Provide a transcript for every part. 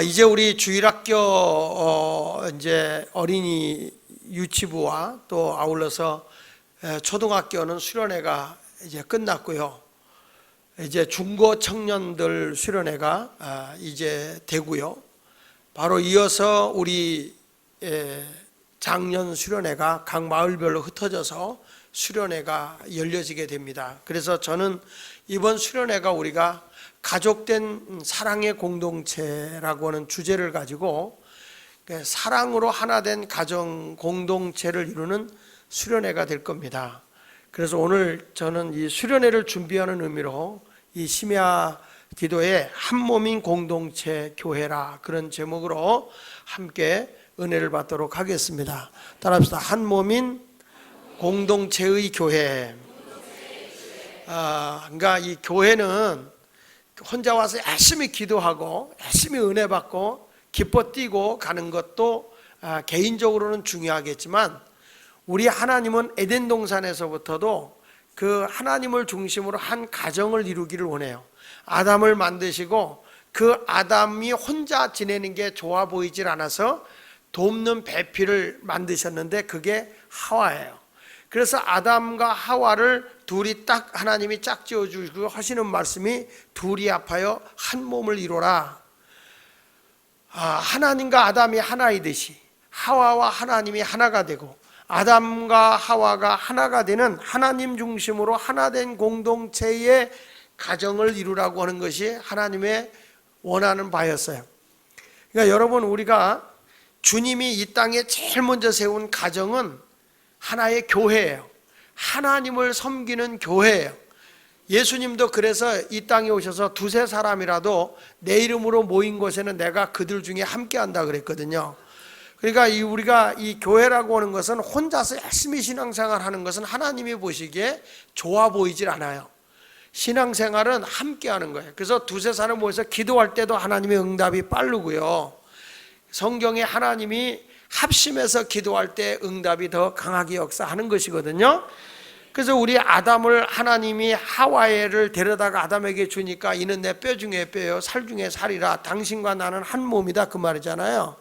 이제 우리 주일학교 이제 어린이 유치부와 또 아울러서 초등학교는 수련회가 이제 끝났고요. 이제 중고 청년들 수련회가 이제 되고요. 바로 이어서 우리 작년 수련회가 각 마을별로 흩어져서 수련회가 열려지게 됩니다. 그래서 저는 이번 수련회가 우리가 가족된 사랑의 공동체라고 하는 주제를 가지고 사랑으로 하나 된 가정 공동체를 이루는 수련회가 될 겁니다. 그래서 오늘 저는 이 수련회를 준비하는 의미로 이 심야 기도에 한 몸인 공동체 교회라 그런 제목으로 함께 은혜를 받도록 하겠습니다. 따라합시다. 한 몸인 공동체의 교회. 그러니까 이 교회는 혼자 와서 열심히 기도하고 열심히 은혜 받고 기뻐 뛰고 가는 것도 개인적으로는 중요하겠지만 우리 하나님은 에덴 동산에서부터도 그 하나님을 중심으로 한 가정을 이루기를 원해요. 아담을 만드시고 그 아담이 혼자 지내는 게 좋아 보이질 않아서 돕는 배필을 만드셨는데 그게 하와예요. 그래서 아담과 하와를 둘이 딱 하나님이 짝 지어주시고 하시는 말씀이 둘이 합하여 한 몸을 이루라. 하나님과 아담이 하나이듯이 하와와 하나님이 하나가 되고 아담과 하와가 하나가 되는 하나님 중심으로 하나된 공동체의 가정을 이루라고 하는 것이 하나님의 원하는 바였어요. 그러니까 여러분, 우리가 주님이 이 땅에 제일 먼저 세운 가정은 하나의 교회예요. 하나님을 섬기는 교회예요. 예수님도 그래서 이 땅에 오셔서 두세 사람이라도 내 이름으로 모인 곳에는 내가 그들 중에 함께 한다 그랬거든요. 그러니까 우리가 이 교회라고 하는 것은 혼자서 열심히 신앙생활 하는 것은 하나님이 보시기에 좋아 보이질 않아요. 신앙생활은 함께 하는 거예요. 그래서 두세 사람 모여서 기도할 때도 하나님의 응답이 빠르고요. 성경에 하나님이 합심해서 기도할 때 응답이 더 강하게 역사하는 것이거든요. 그래서 우리 아담을 하나님이 하와를 데려다가 아담에게 주니까 이는 내 뼈 중에 뼈요 살 중에 살이라 당신과 나는 한 몸이다 그 말이잖아요.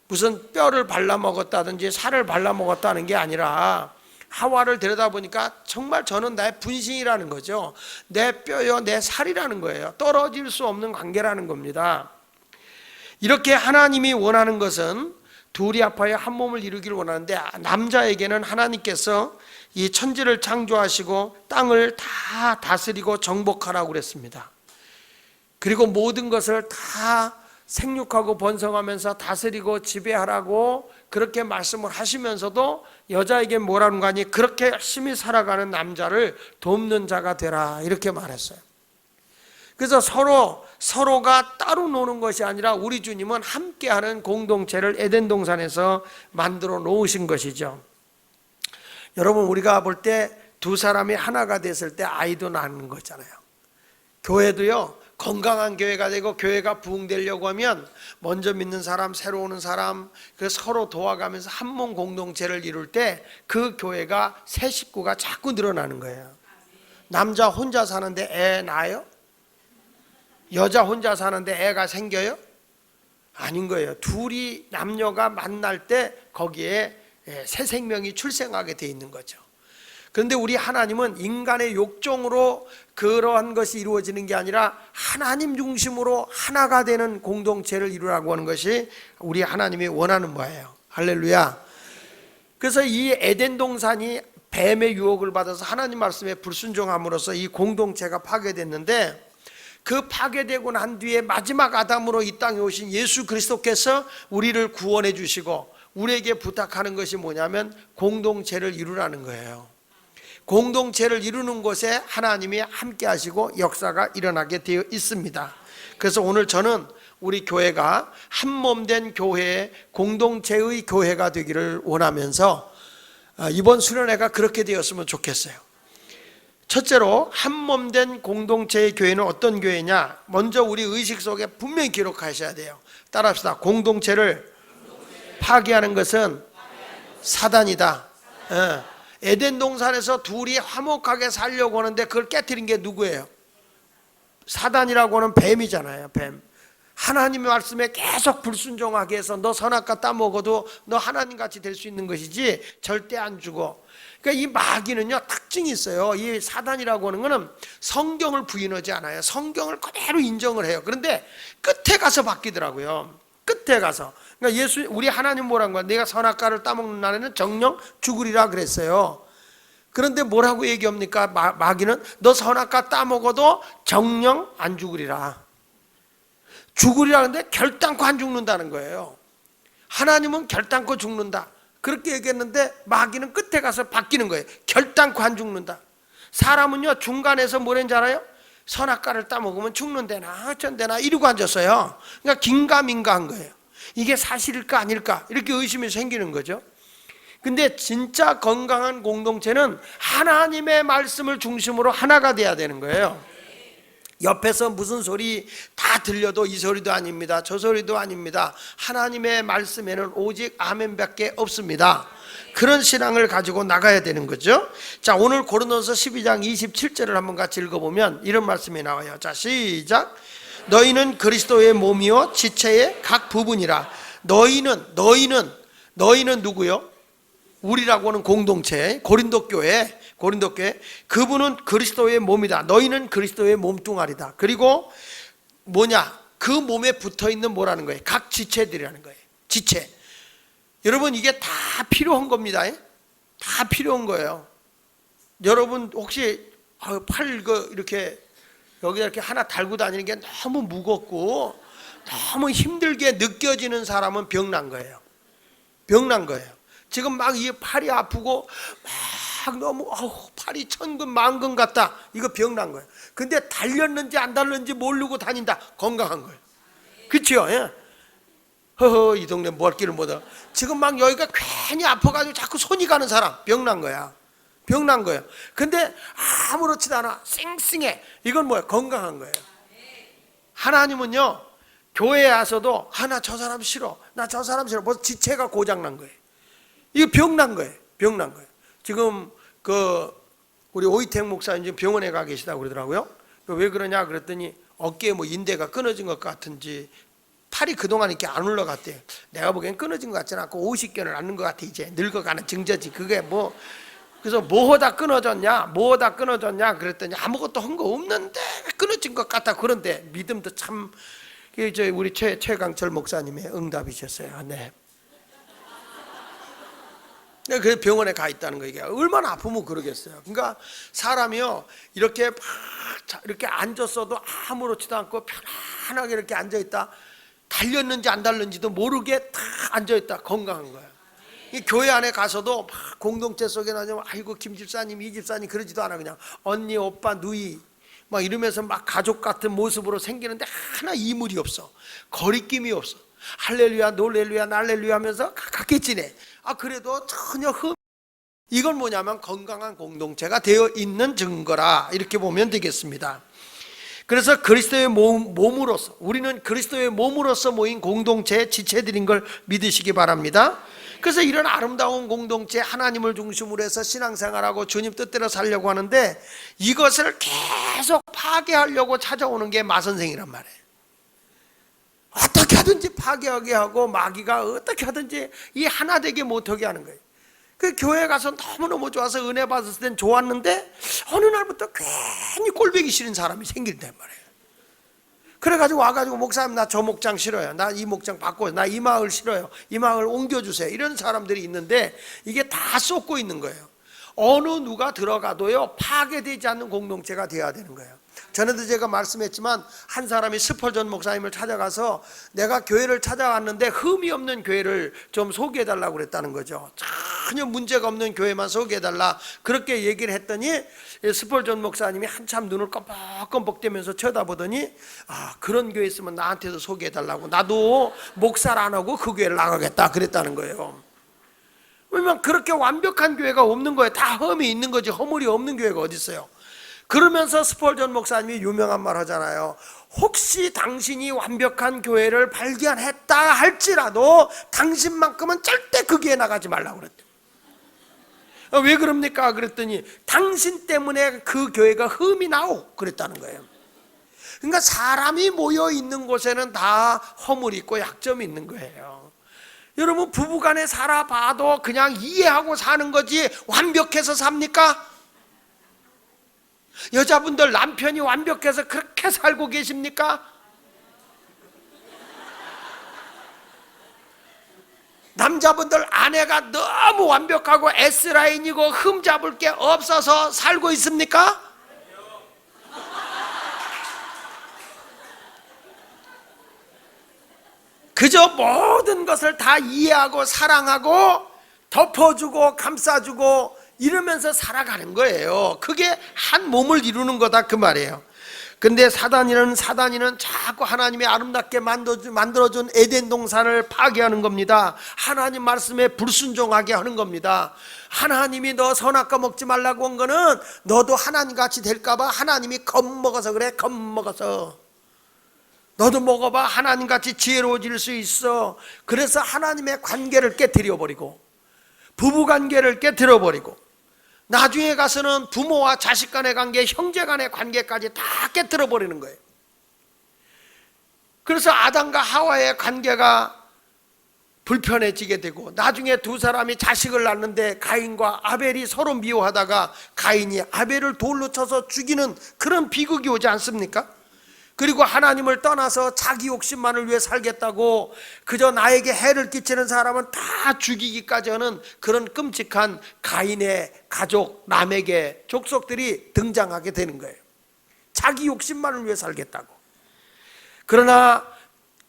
무슨 뼈를 발라먹었다든지 살을 발라먹었다는 게 아니라 하와를 데려다보니까 정말 저는 나의 분신이라는 거죠. 내 뼈요 내 살이라는 거예요. 떨어질 수 없는 관계라는 겁니다. 이렇게 하나님이 원하는 것은 둘이 합하여 한 몸을 이루기를 원하는데 남자에게는 하나님께서 이 천지를 창조하시고 땅을 다 다스리고 정복하라고 그랬습니다. 그리고 모든 것을 다 생육하고 번성하면서 다스리고 지배하라고 그렇게 말씀을 하시면서도 여자에게 뭐라는 거 아니? 그렇게 열심히 살아가는 남자를 돕는 자가 되라 이렇게 말했어요. 그래서 서로가 따로 노는 것이 아니라 우리 주님은 함께하는 공동체를 에덴 동산에서 만들어 놓으신 것이죠. 여러분, 우리가 볼 때 두 사람이 하나가 됐을 때 아이도 낳는 거잖아요. 교회도요, 건강한 교회가 되고 교회가 부흥되려고 하면 먼저 믿는 사람, 새로 오는 사람, 서로 도와가면서 한 몸 공동체를 이룰 때 그 교회가 새 식구가 자꾸 늘어나는 거예요. 남자 혼자 사는데 애 낳아요? 여자 혼자 사는데 애가 생겨요? 아닌 거예요. 둘이 남녀가 만날 때 거기에 새 생명이 출생하게 돼 있는 거죠. 그런데 우리 하나님은 인간의 욕정으로 그러한 것이 이루어지는 게 아니라 하나님 중심으로 하나가 되는 공동체를 이루라고 하는 것이 우리 하나님이 원하는 바예요. 할렐루야. 그래서 이 에덴 동산이 뱀의 유혹을 받아서 하나님 말씀에 불순종함으로써 이 공동체가 파괴됐는데 그 파괴되고 난 뒤에 마지막 아담으로 이 땅에 오신 예수 그리스도께서 우리를 구원해 주시고 우리에게 부탁하는 것이 뭐냐면 공동체를 이루라는 거예요. 공동체를 이루는 곳에 하나님이 함께 하시고 역사가 일어나게 되어 있습니다. 그래서 오늘 저는 우리 교회가 한 몸 된 교회의 공동체의 교회가 되기를 원하면서 이번 수련회가 그렇게 되었으면 좋겠어요. 첫째로 한 몸 된 공동체의 교회는 어떤 교회냐? 먼저 우리 의식 속에 분명히 기록하셔야 돼요. 따라합시다. 공동체를 파괴하는 것은 사단이다. 에덴 동산에서 둘이 화목하게 살려고 하는데 그걸 깨트린 게 누구예요? 사단이라고 하는 뱀이잖아요. 뱀. 하나님의 말씀에 계속 불순종하게 해서 너 선악과 따먹어도 너 하나님같이 될 수 있는 것이지 절대 안 죽어. 그러니까 이 마귀는요 특징이 있어요. 이 사단이라고 하는 거는 성경을 부인하지 않아요. 성경을 그대로 인정을 해요. 그런데 끝에 가서 바뀌더라고요. 끝에 가서. 그러니까 우리 하나님 뭐란 거야? 내가 선악과를 따먹는 날에는 정령 죽으리라 그랬어요. 그런데 뭐라고 얘기합니까? 마귀는 너 선악과 따먹어도 정령 안 죽으리라. 죽으리라는데 결단코 안 죽는다는 거예요. 하나님은 결단코 죽는다 그렇게 얘기했는데 마귀는 끝에 가서 바뀌는 거예요. 결단코 안 죽는다. 사람은요 중간에서 뭐랬는지 알아요? 선악과를 따먹으면 죽는데나 어쩐데나 이러고 앉았어요. 그러니까 긴가민가한 거예요. 이게 사실일까 아닐까 이렇게 의심이 생기는 거죠. 근데 진짜 건강한 공동체는 하나님의 말씀을 중심으로 하나가 돼야 되는 거예요. 옆에서 무슨 소리 다 들려도 이 소리도 아닙니다. 저 소리도 아닙니다. 하나님의 말씀에는 오직 아멘밖에 없습니다. 그런 신앙을 가지고 나가야 되는 거죠. 자, 오늘 고린도서 12장 27절을 한번 같이 읽어보면 이런 말씀이 나와요. 자, 시작. 너희는 그리스도의 몸이요 지체의 각 부분이라. 너희는 누구요? 우리라고 하는 공동체, 고린도 교회 그분은 그리스도의 몸이다. 너희는 그리스도의 몸뚱아리다. 그리고 뭐냐? 그 몸에 붙어있는 뭐라는 거예요? 각 지체들이라는 거예요. 지체. 여러분 이게 다 필요한 겁니다. 다 필요한 거예요. 여러분 혹시 팔 이렇게 여기다 이렇게 하나 달고 다니는 게 너무 무겁고 너무 힘들게 느껴지는 사람은 병난 거예요. 병난 거예요. 지금 막 이 팔이 아프고 막 너무 팔이 천근 만근 같다. 이거 병난 거예요. 근데 달렸는지 안 달렸는지 모르고 다닌다. 건강한 거예요. 그렇죠? 예? 허허 이 동네 뭘 길을 못 와. 지금 막 여기가 괜히 아파가지고 자꾸 손이 가는 사람 병난 거야. 병난 거예요. 근데 아무렇지도 않아. 쌩쌩해. 이건 뭐야? 건강한 거예요. 하나님은요 교회에 와서도 나 저 사람 싫어. 나 저 사람 싫어. 벌써 지체가 고장난 거예요. 이거 병난 거예요. 병난 거예요. 지금 우리 오이택 목사님 지금 병원에 가 계시다고 그러더라고요. 왜 그러냐 그랬더니 어깨에 뭐 인대가 끊어진 것 같은지 팔이 그동안 이렇게 안 올라갔대요. 내가 보기엔 끊어진 것 같지는 않고 50견을 앓는 것 같아. 이제 늙어가는 증거지. 그게 뭐 그래서 뭐다 끊어졌냐 그랬더니 아무것도 한 거 없는데 끊어진 것 같다. 그런데 믿음도 참 우리 최강철 목사님의 응답이셨어요. 네. 그 병원에 가 있다는 거. 이게 얼마나 아프면 그러겠어요. 그러니까 사람이요 이렇게 막 이렇게 앉았어도 아무렇지도 않고 편안하게 이렇게 앉아 있다. 달렸는지 안 달렸는지도 모르게 다 앉아 있다. 건강한 거예요. 이 교회 안에 가서도 막 공동체 속에 나면 아이고 김 집사님 이 집사님 그러지도 않아. 그냥 언니 오빠 누이 막 이러면서 막 가족 같은 모습으로 생기는데 하나 이물이 없어. 거리낌이 없어. 할렐루야 놀렐루야 날렐루야 하면서 가깝게 지내. 그래도 전혀 이건 뭐냐면 건강한 공동체가 되어 있는 증거라 이렇게 보면 되겠습니다. 그래서 그리스도의 몸으로서 우리는 그리스도의 몸으로서 모인 공동체의 지체들인 걸 믿으시기 바랍니다. 그래서 이런 아름다운 공동체 하나님을 중심으로 해서 신앙생활하고 주님 뜻대로 살려고 하는데 이것을 계속 파괴하려고 찾아오는 게 마선생이란 말이에요. 어떻게 하든지 파괴하게 하고 마귀가 어떻게 하든지 이 하나 되게 못하게 하는 거예요. 그 교회 가서 너무너무 좋아서 은혜 받았을 땐 좋았는데 어느 날부터 괜히 꼴보기 싫은 사람이 생긴단 말이에요. 그래가지고 와가지고 목사님 나 저 목장 싫어요. 나 이 목장 바꿔요. 나 이 마을 싫어요. 이 마을 옮겨주세요. 이런 사람들이 있는데 이게 다 쏟고 있는 거예요. 어느 누가 들어가도요 파괴되지 않는 공동체가 되어야 되는 거예요. 전에도 제가 말씀했지만 한 사람이 스펄전 목사님을 찾아가서 내가 교회를 찾아왔는데 흠이 없는 교회를 좀 소개해달라고 그랬다는 거죠. 전혀 문제가 없는 교회만 소개해달라 그렇게 얘기를 했더니 스펄전 목사님이 한참 눈을 껌뻑껌뻑대면서 쳐다보더니 그런 교회 있으면 나한테도 소개해달라고 나도 목사를 안 하고 그 교회를 나가겠다 그랬다는 거예요. 왜냐면 그렇게 완벽한 교회가 없는 거예요. 다 흠이 있는 거지 허물이 없는 교회가 어디 있어요. 그러면서 스펄전 목사님이 유명한 말 하잖아요. 혹시 당신이 완벽한 교회를 발견했다 할지라도 당신만큼은 절대 그 교회 나가지 말라고 그랬대요. 왜 그럽니까? 그랬더니 당신 때문에 그 교회가 흠이 나오 그랬다는 거예요. 그러니까 사람이 모여 있는 곳에는 다 허물이 있고 약점이 있는 거예요. 여러분, 부부간에 살아봐도 그냥 이해하고 사는 거지 완벽해서 삽니까? 여자분들 남편이 완벽해서 그렇게 살고 계십니까? 남자분들 아내가 너무 완벽하고 S라인이고 흠잡을 게 없어서 살고 있습니까? 그저 모든 것을 다 이해하고 사랑하고 덮어주고 감싸주고 이러면서 살아가는 거예요. 그게 한 몸을 이루는 거다 그 말이에요. 근데 사단이는 자꾸 하나님이 아름답게 만들어준 에덴 동산을 파괴하는 겁니다. 하나님 말씀에 불순종하게 하는 겁니다. 하나님이 너 선악과 먹지 말라고 한 거는 너도 하나님같이 될까 봐 하나님이 겁먹어서 그래. 겁먹어서 너도 먹어봐. 하나님같이 지혜로워질 수 있어. 그래서 하나님의 관계를 깨트려버리고 부부관계를 깨트려버리고 나중에 가서는 부모와 자식 간의 관계, 형제 간의 관계까지 다 깨트려버리는 거예요. 그래서 아담과 하와의 관계가 불편해지게 되고 나중에 두 사람이 자식을 낳는데 가인과 아벨이 서로 미워하다가 가인이 아벨을 돌로 쳐서 죽이는 그런 비극이 오지 않습니까? 그리고 하나님을 떠나서 자기 욕심만을 위해 살겠다고 그저 나에게 해를 끼치는 사람은 다 죽이기까지 하는 그런 끔찍한 가인의 가족, 라멕의 족속들이 등장하게 되는 거예요. 자기 욕심만을 위해 살겠다고. 그러나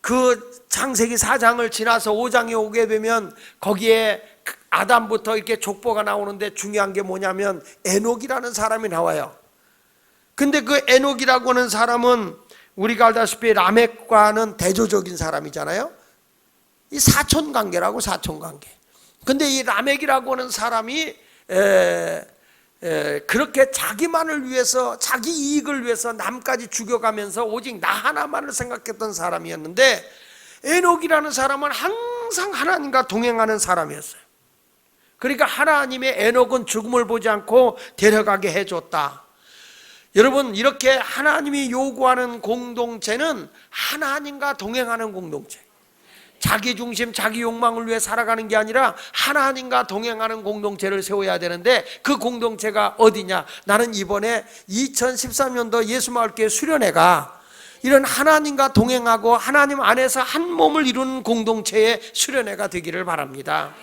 그 창세기 4장을 지나서 5장에 오게 되면 거기에 아담부터 이렇게 족보가 나오는데 중요한 게 뭐냐면 에녹이라는 사람이 나와요. 근데 그 에녹이라고 하는 사람은 우리가 알다시피 라멕과는 대조적인 사람이잖아요. 이 사촌관계라고, 사촌관계. 근데 이 라멕이라고 하는 사람이 그렇게 자기만을 위해서, 자기 이익을 위해서 남까지 죽여가면서 오직 나 하나만을 생각했던 사람이었는데 에녹이라는 사람은 항상 하나님과 동행하는 사람이었어요. 그러니까 하나님의 에녹은 죽음을 보지 않고 데려가게 해줬다. 여러분, 이렇게 하나님이 요구하는 공동체는 하나님과 동행하는 공동체. 자기 중심, 자기 욕망을 위해 살아가는 게 아니라 하나님과 동행하는 공동체를 세워야 되는데 그 공동체가 어디냐? 나는 이번에 2013년도 예수마을교회 수련회가 이런 하나님과 동행하고 하나님 안에서 한 몸을 이루는 공동체의 수련회가 되기를 바랍니다.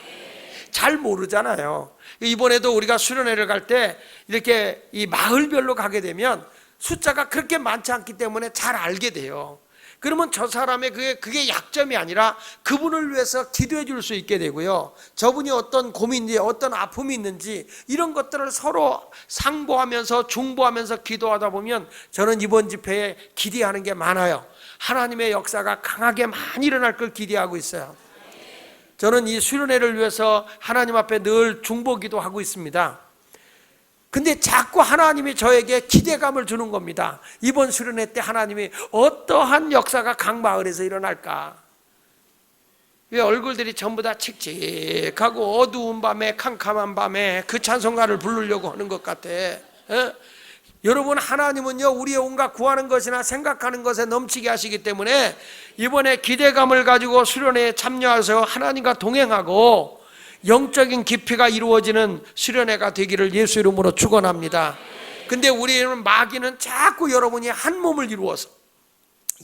잘 모르잖아요. 이번에도 우리가 수련회를 갈 때 이렇게 이 마을별로 가게 되면 숫자가 그렇게 많지 않기 때문에 잘 알게 돼요. 그러면 저 사람의 그게 약점이 아니라 그분을 위해서 기도해 줄 수 있게 되고요. 저분이 어떤 고민인지 어떤 아픔이 있는지 이런 것들을 서로 상보하면서 중보하면서 기도하다 보면 저는 이번 집회에 기대하는 게 많아요. 하나님의 역사가 강하게 많이 일어날 걸 기대하고 있어요. 저는 이 수련회를 위해서 하나님 앞에 늘 중보기도 하고 있습니다. 근데 자꾸 하나님이 저에게 기대감을 주는 겁니다. 이번 수련회 때 하나님이 어떠한 역사가 각 마을에서 일어날까? 왜 얼굴들이 전부 다 칙칙하고 어두운 밤에, 캄캄한 밤에 그 찬송가를 부르려고 하는 것 같아. 여러분, 하나님은요 우리의 온갖 구하는 것이나 생각하는 것에 넘치게 하시기 때문에 이번에 기대감을 가지고 수련회에 참여해서 하나님과 동행하고 영적인 깊이가 이루어지는 수련회가 되기를 예수 이름으로 축원합니다. 근데 우리는 마귀는 자꾸 여러분이 한 몸을 이루어서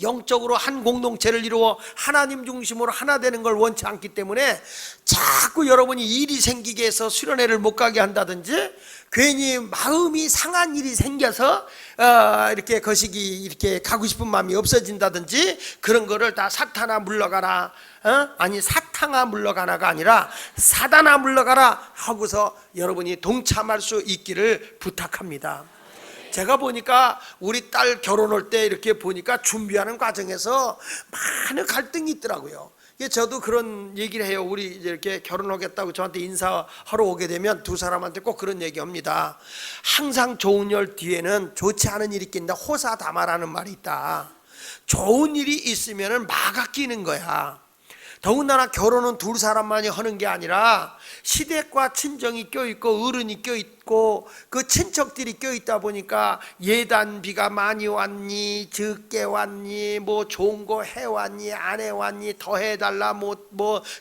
영적으로 한 공동체를 이루어 하나님 중심으로 하나 되는 걸 원치 않기 때문에 자꾸 여러분이 일이 생기게 해서 수련회를 못 가게 한다든지 괜히 마음이 상한 일이 생겨서 이렇게 거시기 이렇게 가고 싶은 마음이 없어진다든지 그런 거를 다 사탄아 물러가라, 아니 사탕아 물러가라가 아니라 사단아 물러가라 하고서 여러분이 동참할 수 있기를 부탁합니다. 제가 보니까 우리 딸 결혼할 때 이렇게 보니까 준비하는 과정에서 많은 갈등이 있더라고요. 저도 그런 얘기를 해요. 우리 이렇게 결혼하겠다고 저한테 인사하러 오게 되면 두 사람한테 꼭 그런 얘기합니다. 항상 좋은 일 뒤에는 좋지 않은 일이 낀다. 호사다마라는 말이 있다. 좋은 일이 있으면 마가 끼는 거야. 더군다나 결혼은 둘 사람만이 하는 게 아니라 시댁과 친정이 껴있고 어른이 껴있고 그 친척들이 껴있다 보니까 예단비가 많이 왔니 적게 왔니 뭐 좋은 거 해왔니 안 해왔니 더 해달라 뭐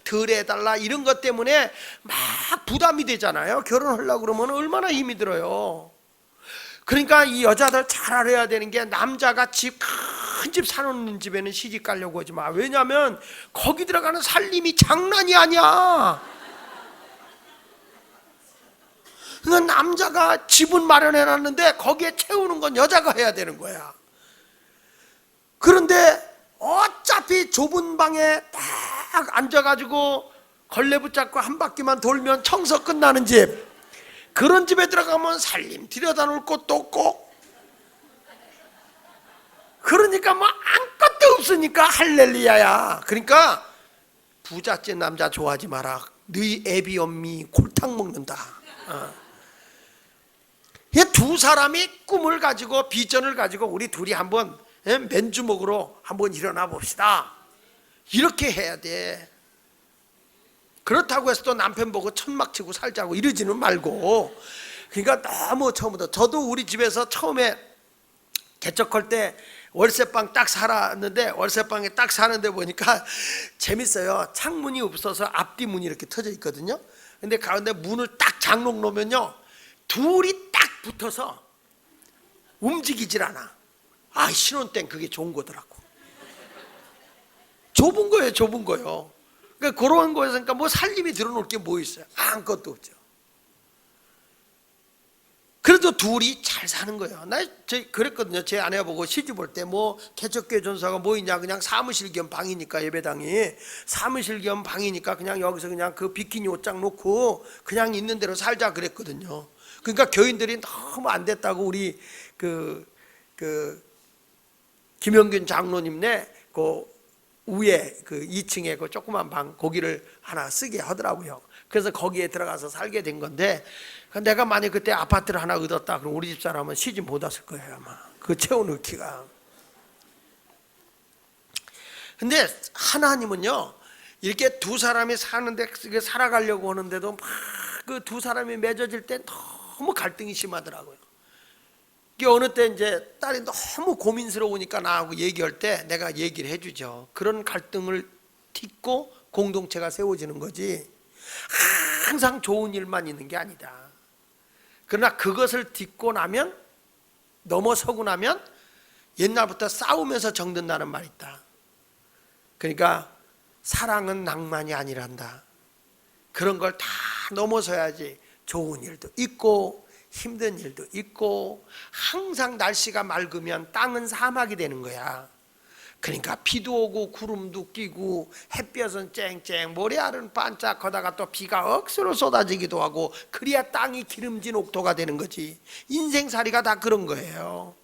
덜 해달라 이런 것 때문에 막 부담이 되잖아요. 결혼하려고 그러면 얼마나 힘이 들어요. 그러니까 이 여자들 잘 알아야 되는 게 남자가 큰 집 사는 집에는 시집 가려고 하지 마. 왜냐하면 거기 들어가는 살림이 장난이 아니야. 그러니까 남자가 집은 마련해놨는데 거기에 채우는 건 여자가 해야 되는 거야. 그런데 어차피 좁은 방에 딱 앉아가지고 걸레 붙잡고 한 바퀴만 돌면 청소 끝나는 집, 그런 집에 들어가면 살림 들여다 놓을 곳도 없고, 그러니까 뭐 아무것도 없으니까 할렐루야야. 그러니까 부잣집 남자 좋아하지 마라. 너희 애비 엄미 골탕 먹는다. 두 사람이 꿈을 가지고 비전을 가지고 우리 둘이 한번 맨주먹으로 한번 일어나 봅시다. 이렇게 해야 돼. 그렇다고 해서 또 남편 보고 천막 치고 살자고 이러지는 말고. 그러니까 너무 처음부터, 저도 우리 집에서 처음에 개척할 때 월세방 딱 살았는데, 월세방에 딱 사는데 보니까 재밌어요. 창문이 없어서 앞뒤 문이 이렇게 터져 있거든요. 근데 가운데 문을 딱 장롱 놓으면요, 둘이 딱 붙어서 움직이질 않아. 아, 신혼 땐 그게 좋은 거더라고. 좁은 거예요, 좁은 거요. 그러니까 그런 거에서 그러니까 뭐 살림이 들어놓을 게 뭐 있어요? 아무것도 없죠. 그래도 둘이 잘 사는 거예요. 나 그랬거든요. 제 아내가 보고 시집 올 때 뭐 개척교회 전사가 뭐 있냐, 그냥 사무실 겸 방이니까, 예배당이 사무실 겸 방이니까 그냥 여기서 그냥 그 비키니 옷장 놓고 그냥 있는 대로 살자 그랬거든요. 그러니까 교인들이 너무 안 됐다고 우리 그 김영균 장로님네 그 위에 그 2층에 그 조그만 방 거기를 하나 쓰게 하더라고요. 그래서 거기에 들어가서 살게 된 건데, 내가 만약 그때 아파트를 하나 얻었다 그럼 우리 집사람은 시집 못 왔을 거예요 아마. 그 채워넣기가. 근데 하나님은요, 이렇게 두 사람이 사는데 살아가려고 하는데도 막 그 두 사람이 맺어질 때 너무 갈등이 심하더라고요. 어느 때 이제 딸이 너무 고민스러우니까 나하고 얘기할 때 내가 얘기를 해주죠. 그런 갈등을 딛고 공동체가 세워지는 거지 항상 좋은 일만 있는 게 아니다. 그러나 그것을 딛고 나면, 넘어서고 나면 옛날부터 싸우면서 정든다는 말이 있다. 그러니까 사랑은 낭만이 아니란다. 그런 걸 다 넘어서야지 좋은 일도 있고 힘든 일도 있고, 항상 날씨가 맑으면 땅은 사막이 되는 거야. 그러니까 비도 오고 구름도 끼고 햇볕은 쨍쨍 모래알은 반짝하다가 또 비가 억수로 쏟아지기도 하고, 그래야 땅이 기름진 옥토가 되는 거지. 인생살이가 다 그런 거예요.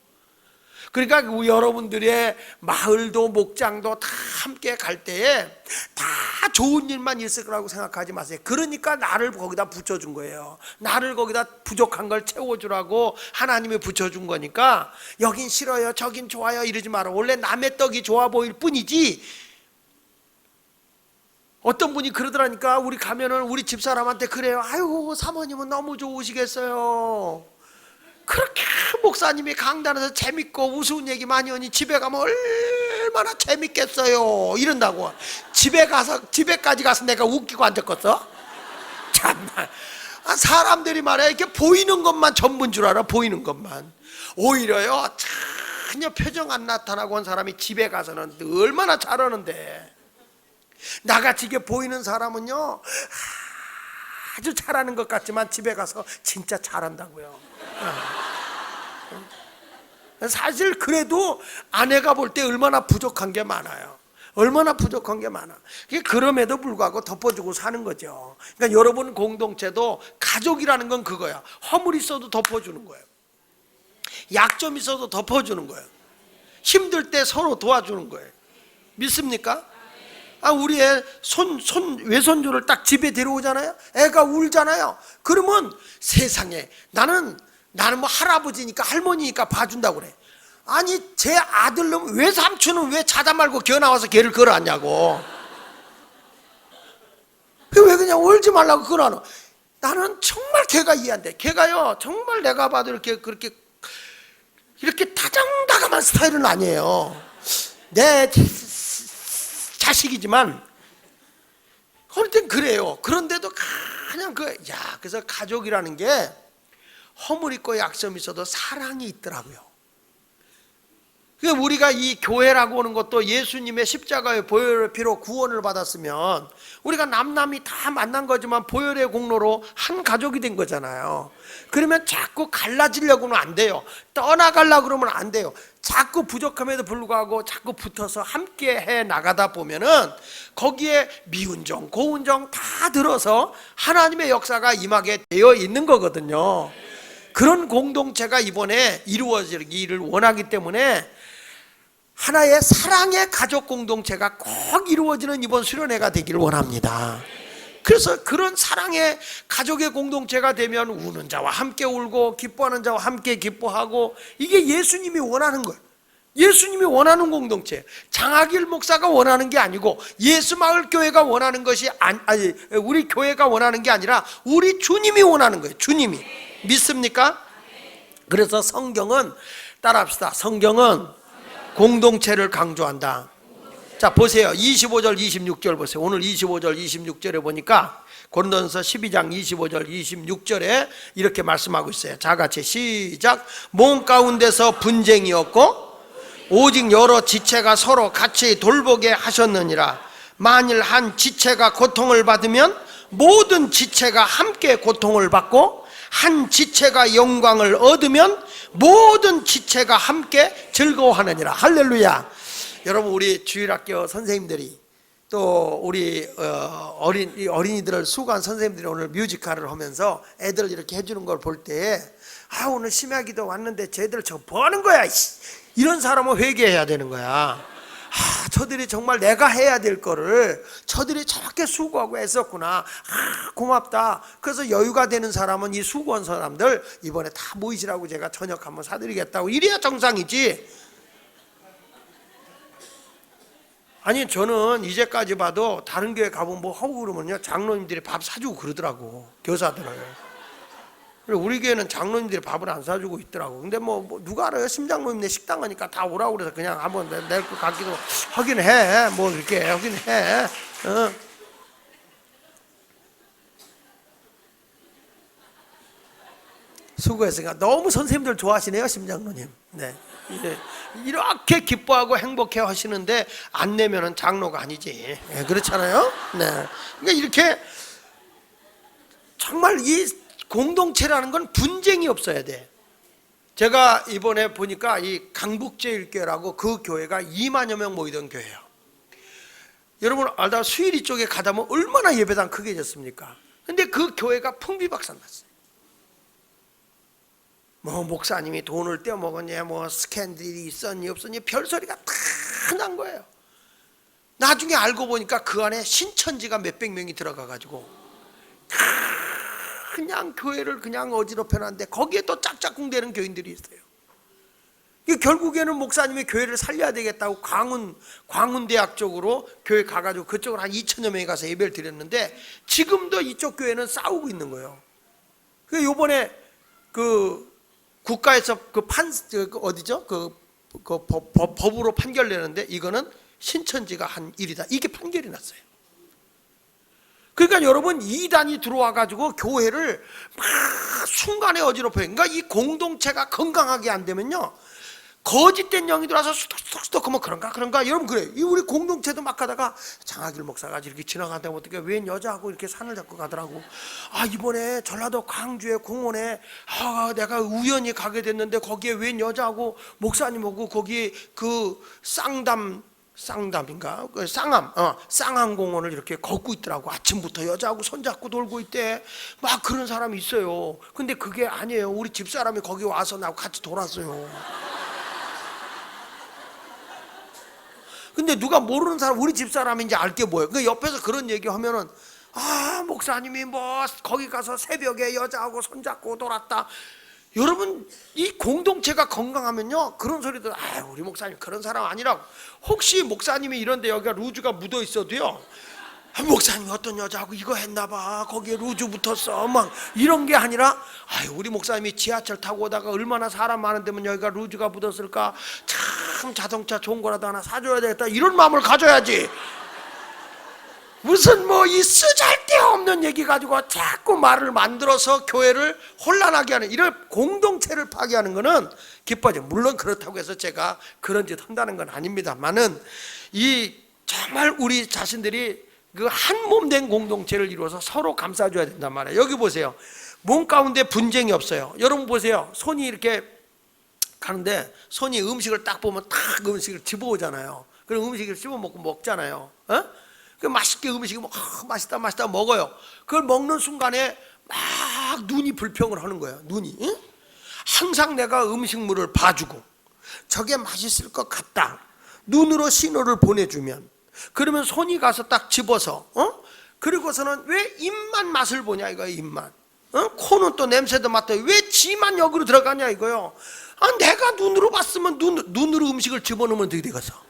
그러니까 여러분들의 마을도 목장도 다 함께 갈 때에 다 좋은 일만 있을 거라고 생각하지 마세요. 그러니까 나를 거기다 붙여준 거예요. 나를 거기다 부족한 걸 채워주라고 하나님이 붙여준 거니까 여긴 싫어요 저긴 좋아요 이러지 마라. 원래 남의 떡이 좋아 보일 뿐이지. 어떤 분이 그러더라니까, 우리 가면은 우리 집사람한테 그래요. 아유 사모님은 너무 좋으시겠어요. 그렇게 목사님이 강단에서 재밌고 우스운 얘기 많이 하니 집에 가면 얼마나 재밌겠어요 이런다고. 집에까지 가서 내가 웃기고 앉았겠어? 참나. 사람들이 말이야 이렇게 보이는 것만 전부인 줄 알아. 보이는 것만. 오히려요 전혀 표정 안 나타나고 온 사람이 집에 가서는 얼마나 잘하는데, 나같이 이게 보이는 사람은요 아주 잘하는 것 같지만 집에 가서 진짜 잘한다고요. 사실 그래도 아내가 볼 때 얼마나 부족한 게 많아요. 얼마나 부족한 게 많아. 그럼에도 불구하고 덮어주고 사는 거죠. 그러니까 여러분 공동체도 가족이라는 건 그거야. 허물 있어도 덮어주는 거예요. 약점 있어도 덮어주는 거예요. 힘들 때 서로 도와주는 거예요. 믿습니까? 우리 애 외손주를 딱 집에 데려오잖아요. 애가 울잖아요. 그러면 세상에 나는 뭐 할아버지니까 할머니니까 봐준다고 그래. 아니 제 아들놈 외삼촌은 왜 자다 말고 기어 나와서 걔를 걸어왔냐고. 그냥 울지 말라고 그러노? 나는 정말 걔가 이해 안 돼. 걔가요 정말 내가 봐도 이렇게 다정다감한 스타일은 아니에요. 내 자식이지만 어릴 땐 그래요. 그런데도 그냥 그래서 가족이라는 게 허물 있고 약점이 있어도 사랑이 있더라고요. 우리가 이 교회라고 하는 것도 예수님의 십자가의 보혈의 피로 구원을 받았으면 우리가 남남이 다 만난 거지만 보혈의 공로로 한 가족이 된 거잖아요. 그러면 자꾸 갈라지려고는 안 돼요. 떠나가려고 그러면 안 돼요. 자꾸 부족함에도 불구하고 자꾸 붙어서 함께 해 나가다 보면은 거기에 미운 정, 고운 정 다 들어서 하나님의 역사가 임하게 되어 있는 거거든요. 그런 공동체가 이번에 이루어지기를 원하기 때문에 하나의 사랑의 가족 공동체가 꼭 이루어지는 이번 수련회가 되기를 원합니다. 그래서 그런 사랑의 가족의 공동체가 되면 우는 자와 함께 울고 기뻐하는 자와 함께 기뻐하고, 이게 예수님이 원하는 거예요. 예수님이 원하는 공동체, 장하길 목사가 원하는 게 아니고 예수마을교회가 원하는 것이 아니, 우리 교회가 원하는 게 아니라 우리 주님이 원하는 거예요. 주님이. 믿습니까? 그래서 성경은, 따라합시다. 성경은 공동체를 강조한다. 자, 보세요. 25절 26절 보세요. 오늘 25절 26절에 보니까 고린도전서 12장 25절 26절에 이렇게 말씀하고 있어요. 자, 같이 시작. 몸 가운데서 분쟁이 없고 오직 여러 지체가 서로 같이 돌보게 하셨느니라. 만일 한 지체가 고통을 받으면 모든 지체가 함께 고통을 받고, 한 지체가 영광을 얻으면 모든 지체가 함께 즐거워하느니라. 할렐루야. 여러분, 우리 주일학교 선생님들이 또 우리 어린이들을 수고한 선생님들이 오늘 뮤지컬을 하면서 애들 이렇게 해주는 걸 볼 때, 오늘 심야기도 왔는데 쟤들 저 뭐 하는 거야, 이런 사람은 회개해야 되는 거야. 저들이 정말 내가 해야 될 거를 저들이 저렇게 수고하고 애썼구나. 고맙다. 그래서 여유가 되는 사람은 이 수고한 사람들 이번에 다 모이시라고 제가 저녁 한번 사드리겠다고, 이래야 정상이지. 아니, 저는 이제까지 봐도 다른 교회 가보면 뭐 하고 그러면요, 장로님들이 밥 사주고 그러더라고, 교사들을. 우리 교회는 장로님들이 밥을 안 사주고 있더라고. 근데 뭐 누가 알아요? 심장로님네 식당 가니까 다 오라고 그래서 그냥 한번 낼 것 같기도 하긴 해. 뭐 이렇게 하긴 해. 수고했으니까. 너무 선생님들 좋아하시네요, 심장로님. 네. 이렇게 기뻐하고 행복해 하시는데 안 내면은 장로가 아니지. 네, 그렇잖아요. 네. 그러니까 이렇게 정말 이 공동체라는 건 분쟁이 없어야 돼. 제가 이번에 보니까 이 강북제일교회라고 그 교회가 2만여 명 모이던 교회예요. 여러분 알다 수일이 쪽에 가다 보면 얼마나 예배당 크게 졌습니까? 근데 그 교회가 풍비박산 났어요. 뭐 목사님이 돈을 떼어먹었냐, 뭐 스캔들이 있었니 없었니, 별소리가 다 난 거예요. 나중에 알고 보니까 그 안에 신천지가 몇백 명이 들어가가지고 그냥 교회를 그냥 어지럽혀놨는데 거기에 또 짝짝꿍대는 교인들이 있어요. 결국에는 목사님이 교회를 살려야 되겠다고 광운대학 쪽으로 교회 가가지고 그쪽으로 한 2천여 명이 가서 예배를 드렸는데, 지금도 이쪽 교회는 싸우고 있는 거예요. 요번에 그 국가에서 어디죠? 법으로 판결내는데 이거는 신천지가 한 일이다, 이게 판결이 났어요. 그러니까 여러분, 이단이 들어와가지고 교회를 막 순간에 어지럽혀요. 그러니까 이 공동체가 건강하게 안 되면요, 거짓된 영이 들어와서 수덕수덕 하면 그런가 여러분, 그래요. 우리 공동체도 막 가다가 장하길 목사가 이렇게 지나가다 어떻게 웬 여자하고 이렇게 산을 잡고 가더라고. 이번에 전라도 광주의 공원에 내가 우연히 가게 됐는데 거기에 웬 여자하고 목사님하고 거기 그 쌍담인가? 쌍암 공원을 이렇게 걷고 있더라고. 아침부터 여자하고 손잡고 돌고 있대. 막 그런 사람이 있어요. 근데 그게 아니에요. 우리 집사람이 거기 와서 나하고 같이 돌았어요. 근데 누가 모르는 사람, 우리 집사람인지 알게 뭐예요? 그 옆에서 그런 얘기 하면은, 목사님이 뭐 거기 가서 새벽에 여자하고 손잡고 돌았다. 여러분, 이 공동체가 건강하면요, 그런 소리도, 우리 목사님 그런 사람 아니라고. 혹시 목사님이 이런데 여기가 루즈가 묻어 있어도요, 목사님이 어떤 여자하고 이거 했나봐, 거기에 루즈 붙었어, 막 이런 게 아니라, 아유, 우리 목사님이 지하철 타고 오다가 얼마나 사람 많은 데면 여기가 루즈가 붙었을까, 참 자동차 좋은 거라도 하나 사줘야 되겠다, 이런 마음을 가져야지. 무슨 뭐 이 쓰잘데없는 얘기 가지고 자꾸 말을 만들어서 교회를 혼란하게 하는 이런 공동체를 파괴하는 거는 기뻐하죠. 물론 그렇다고 해서 제가 그런 짓 한다는 건 아닙니다만은, 이 정말 우리 자신들이 그 한 몸 된 공동체를 이루어서 서로 감싸줘야 된단 말이에요. 여기 보세요. 몸 가운데 분쟁이 없어요. 여러분 보세요. 손이 이렇게 가는데 손이 음식을 딱 보면 딱 음식을 집어오잖아요. 그럼 음식을 씹어먹고 먹잖아요. 그 맛있게 음식이 맛있다 맛있다 먹어요. 그걸 먹는 순간에 막 눈이 불평을 하는 거예요. 눈이. 항상 내가 음식물을 봐주고 저게 맛있을 것 같다, 눈으로 신호를 보내주면, 그러면 손이 가서 딱 집어서 그리고서는 왜 입만 맛을 보냐 이거예요. 입만. 코는 또 냄새도 맡아. 왜 지만 여기로 들어가냐 이거요. 아, 내가 눈으로 봤으면 눈으로 음식을 집어넣으면 어떻게 되겠어?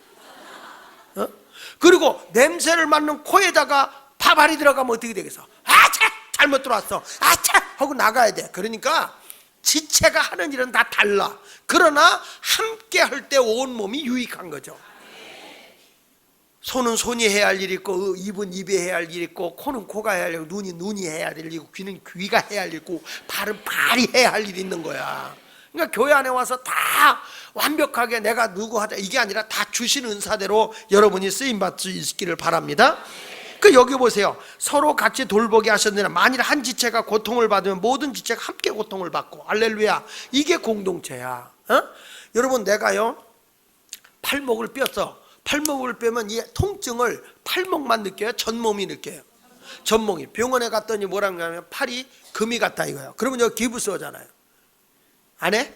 그리고 냄새를 맡는 코에다가 밥알이 들어가면 어떻게 되겠어? 아차, 잘못 들어왔어, 아차 하고 나가야 돼. 그러니까 지체가 하는 일은 다 달라. 그러나 함께 할 때 온 몸이 유익한 거죠. 손은 손이 해야 할 일이 있고, 입은 입이 해야 할 일이 있고, 코는 코가 해야 할 일이고, 눈이 눈이 해야 될 일이고, 귀는 귀가 해야 할 일이고, 발은 발이 해야 할 일이 있는 거야. 그러니까 교회 안에 와서 다 완벽하게 내가 누구 하자 이게 아니라 다 주신 은사대로 여러분이 쓰임받을 수 있기를 바랍니다. 그 여기 보세요. 서로 같이 돌보게 하셨느냐. 만일 한 지체가 고통을 받으면 모든 지체가 함께 고통을 받고. 할렐루야. 이게 공동체야. 여러분, 내가요 팔목을 뼈어. 팔목을 빼면 이 통증을 팔목만 느껴요? 전몸이 느껴요? 전몸이. 병원에 갔더니 뭐라고 하냐면 팔이 금이 같다 이거예요. 그러면 여기 기부스 하잖아요. 안 해?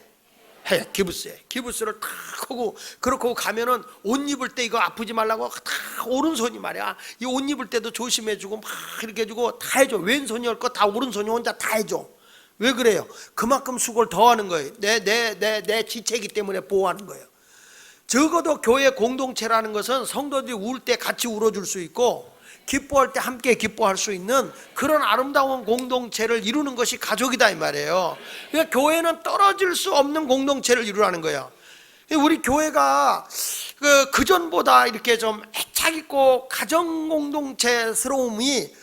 해. 기부스에. 기부스를 탁 하고, 그렇고 가면은 옷 입을 때 이거 아프지 말라고 다 오른손이 말이야. 이 옷 입을 때도 조심해주고 막 이렇게 해주고 다 해줘. 왼손이 할 거 다 오른손이 혼자 다 해줘. 왜 그래요? 그만큼 수고를 더 하는 거예요. 내 지체이기 때문에 보호하는 거예요. 적어도 교회 공동체라는 것은 성도들이 울 때 같이 울어줄 수 있고, 기뻐할 때 함께 기뻐할 수 있는 그런 아름다운 공동체를 이루는 것이 가족이다 이 말이에요. 그러니까 교회는 떨어질 수 없는 공동체를 이루라는 거예요. 우리 교회가 그 전보다 이렇게 좀 애착 있고 가정 공동체스러움이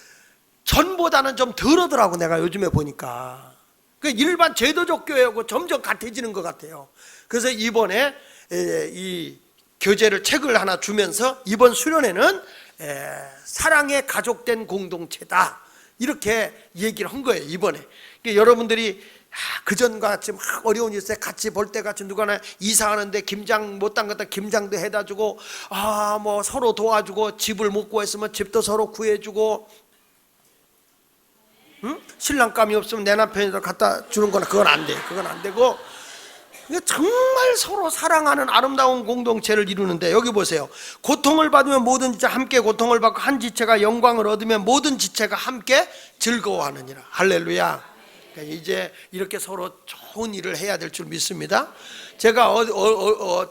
전보다는 좀 덜하더라고, 내가 요즘에 보니까. 일반 제도적 교회하고 점점 같아지는 것 같아요. 그래서 이번에 이 교재를 책을 하나 주면서 이번 수련회는 사랑의 가족된 공동체다 이렇게 얘기를 한 거예요 이번에. 그러니까 여러분들이 그전과 같이 막 어려운 일에 같이 볼 때 같이 누가나 이사하는데 김장 못한 것다 김장도 해다 주고, 뭐 서로 도와주고, 집을 못 구했으면 집도 서로 구해주고, 신랑감이 없으면 내 남편에다 갖다 주는 거나 그건 안 돼. 그건 안 되고, 정말 서로 사랑하는 아름다운 공동체를 이루는데, 여기 보세요. 고통을 받으면 모든 지체 함께 고통을 받고, 한 지체가 영광을 얻으면 모든 지체가 함께 즐거워하느니라. 할렐루야. 그러니까 이제 이렇게 서로 좋은 일을 해야 될 줄 믿습니다. 제가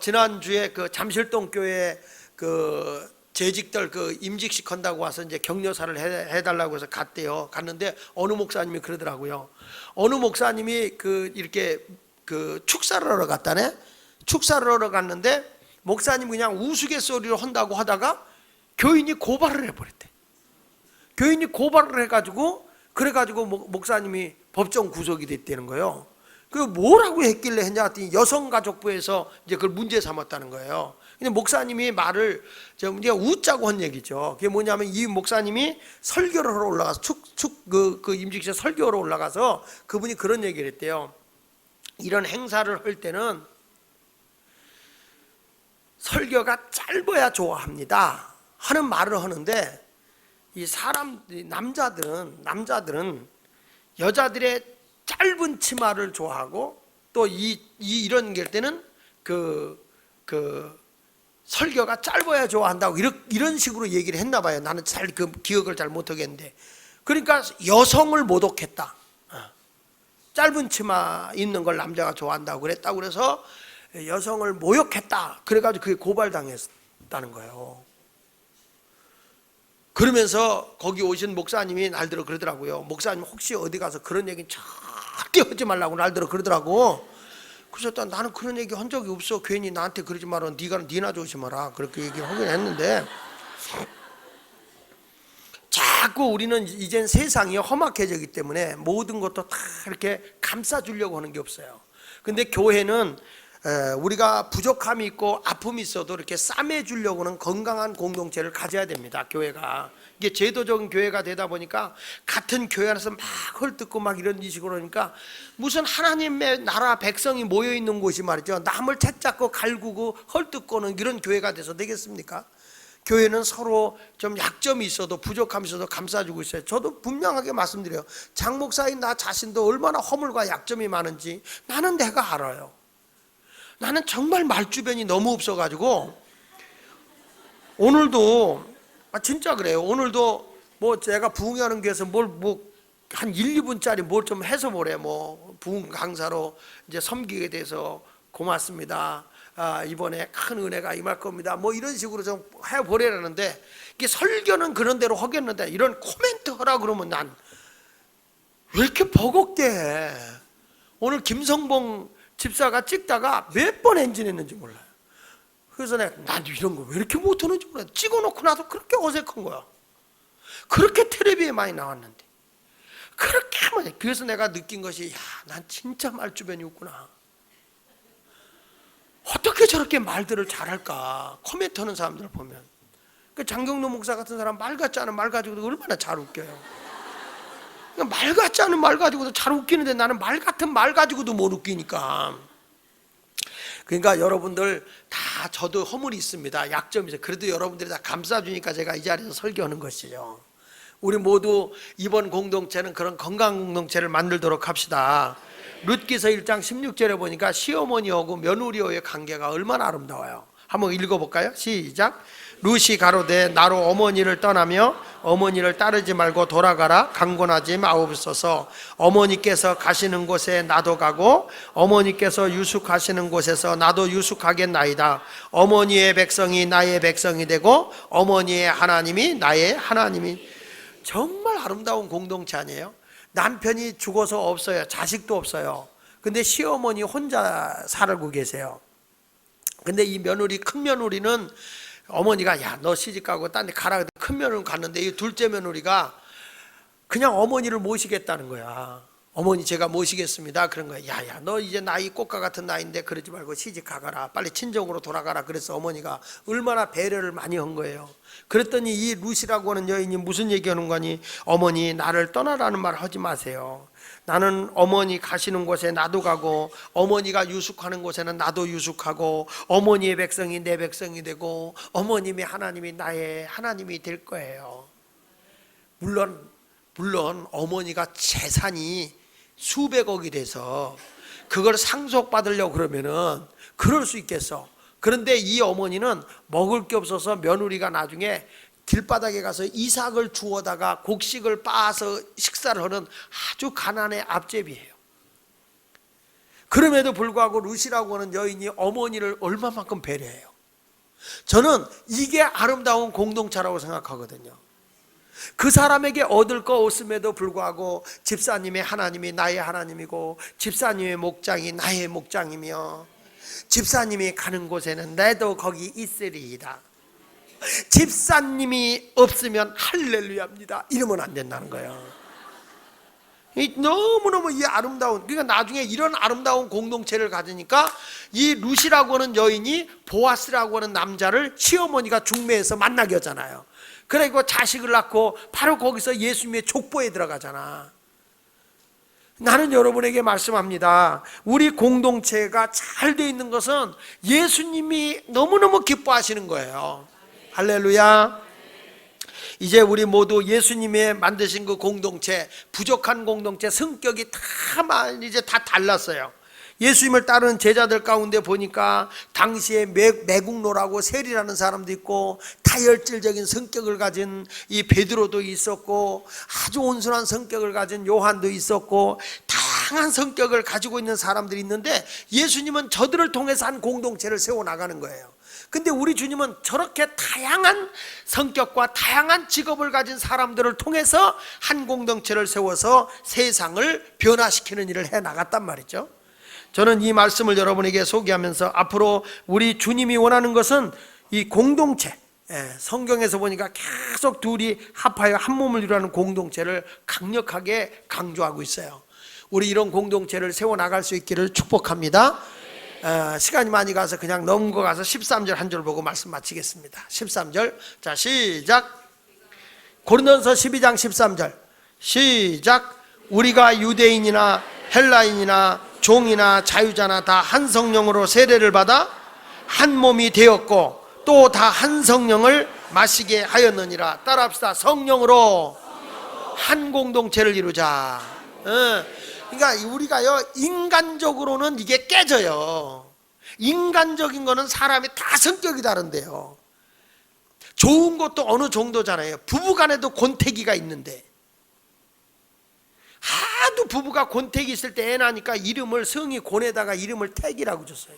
지난주에 그 잠실동 교회 그 재직들 그 임직식 한다고 와서 이제 격려사를 해달라고 해서 갔대요. 갔는데 어느 목사님이 그러더라고요. 어느 목사님이 이렇게 축사를 하러 갔다네. 축사를 하러 갔는데 목사님이 그냥 우스갯소리를 한다고 하다가 교인이 고발을 해버렸대. 교인이 고발을 해가지고, 그래가지고 목사님이 법정 구속이 됐다는 거예요. 그 뭐라고 했길래 했냐 했더니 여성가족부에서 이제 그걸 문제 삼았다는 거예요. 근데 목사님이 말을 이제 웃자고 한 얘기죠. 그게 뭐냐면, 이 목사님이 설교를 하러 올라가서 그 임직실 설교하러 올라가서 그분이 그런 얘기를 했대요. 이런 행사를 할 때는 설교가 짧아야 좋아합니다 하는 말을 하는데, 이 남자들은 여자들의 짧은 치마를 좋아하고, 또 이런 게 때는 설교가 짧아야 좋아한다고 이런 식으로 얘기를 했나 봐요. 나는 잘 기억을 잘 못하겠는데. 그러니까 여성을 모독했다. 짧은 치마 입는 걸 남자가 좋아한다고 그랬다고, 그래서 여성을 모욕했다. 그래가지고 그게 고발당했다는 거예요. 그러면서 거기 오신 목사님이 날들어 그러더라고요. 목사님 혹시 어디 가서 그런 얘기 절대 하지 말라고 날들어 그러더라고. 그래서 나는 그런 얘기 한 적이 없어. 괜히 나한테 그러지 마라. 니나 조심하라. 그렇게 얘기하긴 했는데, 자꾸 우리는 이젠 세상이 험악해지기 때문에 모든 것도 다 이렇게 감싸주려고 하는 게 없어요. 근데 교회는 우리가 부족함이 있고 아픔이 있어도 이렇게 싸매주려고 하는 건강한 공동체를 가져야 됩니다. 교회가 이게 제도적인 교회가 되다 보니까 같은 교회 안에서 막 헐뜯고 막 이런 식으로 하니까 무슨 하나님의 나라 백성이 모여 있는 곳이 말이죠, 남을 채잡고 갈구고 헐뜯고는 이런 교회가 돼서 되겠습니까? 교회는 서로 좀 약점이 있어도 부족함이 있어도 감싸주고 있어요. 저도 분명하게 말씀드려요. 장 목사인 나 자신도 얼마나 허물과 약점이 많은지 나는 내가 알아요. 나는 정말 말주변이 너무 없어가지고 오늘도 진짜 그래요. 오늘도 뭐 제가 부흥하는 교회에서 한 1, 2분짜리 뭘 좀 해서 뭐래, 뭐 부흥 강사로 이제 섬기게 돼서 고맙습니다. 이번에 큰 은혜가 임할 겁니다. 뭐 이런 식으로 좀 해보려는데, 이게 설교는 그런 대로 하겠는데 이런 코멘트 하라 그러면 난 왜 이렇게 버겁게 해. 오늘 김성봉 집사가 찍다가 몇 번 엔진했는지 몰라요. 그래서 난 이런 거 왜 이렇게 못하는지 몰라요. 찍어놓고 나서 그렇게 어색한 거야. 그렇게 텔레비에 많이 나왔는데 그렇게 많이. 그래서 내가 느낀 것이, 난 진짜 말주변이 없구나. 어떻게 저렇게 말들을 잘할까. 코멘트하는 사람들을 보면 그 장경로 목사 같은 사람 말 같지 않은 말 가지고도 얼마나 잘 웃겨요. 말 같지 않은 말 가지고도 잘 웃기는데 나는 말 같은 말 가지고도 못 웃기니까. 그러니까 여러분들 다, 저도 허물이 있습니다. 약점이 있어요. 그래도 여러분들이 다 감싸주니까 제가 이 자리에서 설교하는 것이죠. 우리 모두 이번 공동체는 그런 건강 공동체를 만들도록 합시다. 룻기서 1장 16절에 보니까 시어머니하고 며느리와의 관계가 얼마나 아름다워요. 한번 읽어볼까요? 시작. 룻이 가로되 나로 어머니를 떠나며 어머니를 따르지 말고 돌아가라. 강권하지 마옵소서. 어머니께서 가시는 곳에 나도 가고 어머니께서 유숙하시는 곳에서 나도 유숙하겠나이다. 어머니의 백성이 나의 백성이 되고 어머니의 하나님이 나의 하나님이. 정말 아름다운 공동체 아니에요? 남편이 죽어서 없어요. 자식도 없어요. 근데 시어머니 혼자 살고 계세요. 근데 이 며느리, 큰 며느리는 어머니가 야, 너 시집가고 딴 데 가라. 큰 며느리는 갔는데 이 둘째 며느리가 그냥 어머니를 모시겠다는 거야. 어머니 제가 모시겠습니다. 그런 거야. 야야, 너 이제 나이 꽃과 같은 나이인데 그러지 말고 시집 가가라. 빨리 친정으로 돌아가라. 그래서 어머니가 얼마나 배려를 많이 한 거예요. 그랬더니 이 룻이라고 하는 여인이 무슨 얘기하는 거니? 어머니 나를 떠나라는 말 하지 마세요. 나는 어머니 가시는 곳에 나도 가고 어머니가 유숙하는 곳에는 나도 유숙하고 어머니의 백성이 내 백성이 되고 어머님의 하나님이 나의 하나님이 될 거예요. 물론 어머니가 재산이 수백억이 돼서 그걸 상속받으려고 그러면은 그럴 수 있겠어. 그런데 이 어머니는 먹을 게 없어서 며느리가 나중에 길바닥에 가서 이삭을 주워다가 곡식을 빻아서 식사를 하는 아주 가난의 앞제비예요. 그럼에도 불구하고 룻이라고 하는 여인이 어머니를 얼마만큼 배려해요. 저는 이게 아름다운 공동체라고 생각하거든요. 그 사람에게 얻을 거 없음에도 불구하고 집사님의 하나님이 나의 하나님이고 집사님의 목장이 나의 목장이며 집사님이 가는 곳에는 나도 거기 있으리이다. 집사님이 없으면 할렐루야입니다. 이러면 안 된다는 거예요. 너무너무 이 아름다운, 그러니까 나중에 이런 아름다운 공동체를 가지니까 이 룻이라고 하는 여인이 보아스라고 하는 남자를 시어머니가 중매해서 만나게 하잖아요. 그리고 자식을 낳고 바로 거기서 예수님의 족보에 들어가잖아. 나는 여러분에게 말씀합니다. 우리 공동체가 잘 돼 있는 것은 예수님이 너무너무 기뻐하시는 거예요. 할렐루야. 이제 우리 모두 예수님의 만드신 그 공동체, 부족한 공동체 성격이 이제 다 달랐어요. 예수님을 따르는 제자들 가운데 보니까 당시에 매국노라고 세리라는 사람도 있고 다혈질적인 성격을 가진 이 베드로도 있었고 아주 온순한 성격을 가진 요한도 있었고 강한 성격을 가지고 있는 사람들이 있는데 예수님은 저들을 통해서 한 공동체를 세워나가는 거예요. 근데 우리 주님은 저렇게 다양한 성격과 다양한 직업을 가진 사람들을 통해서 한 공동체를 세워서 세상을 변화시키는 일을 해나갔단 말이죠. 저는 이 말씀을 여러분에게 소개하면서 앞으로 우리 주님이 원하는 것은 이 공동체, 성경에서 보니까 계속 둘이 합하여 한 몸을 이루는 공동체를 강력하게 강조하고 있어요. 우리 이런 공동체를 세워나갈 수 있기를 축복합니다. 시간이 많이 가서 그냥 넘어가서 13절 한 절 보고 말씀 마치겠습니다. 13절, 자 시작. 고린도전서 12장 13절 시작. 우리가 유대인이나 헬라인이나 종이나 자유자나 다 한 성령으로 세례를 받아 한 몸이 되었고 또 다 한 성령을 마시게 하였느니라. 따라합시다. 성령으로 한 공동체를 이루자. 그러니까 우리가요, 인간적으로는 이게 깨져요. 인간적인 거는 사람이 다 성격이 다른데요. 좋은 것도 어느 정도잖아요. 부부간에도 권태기가 있는데, 하도 부부가 권태기 있을 때 애 나니까 이름을, 성이 권에다가 이름을 태기라고 줬어요.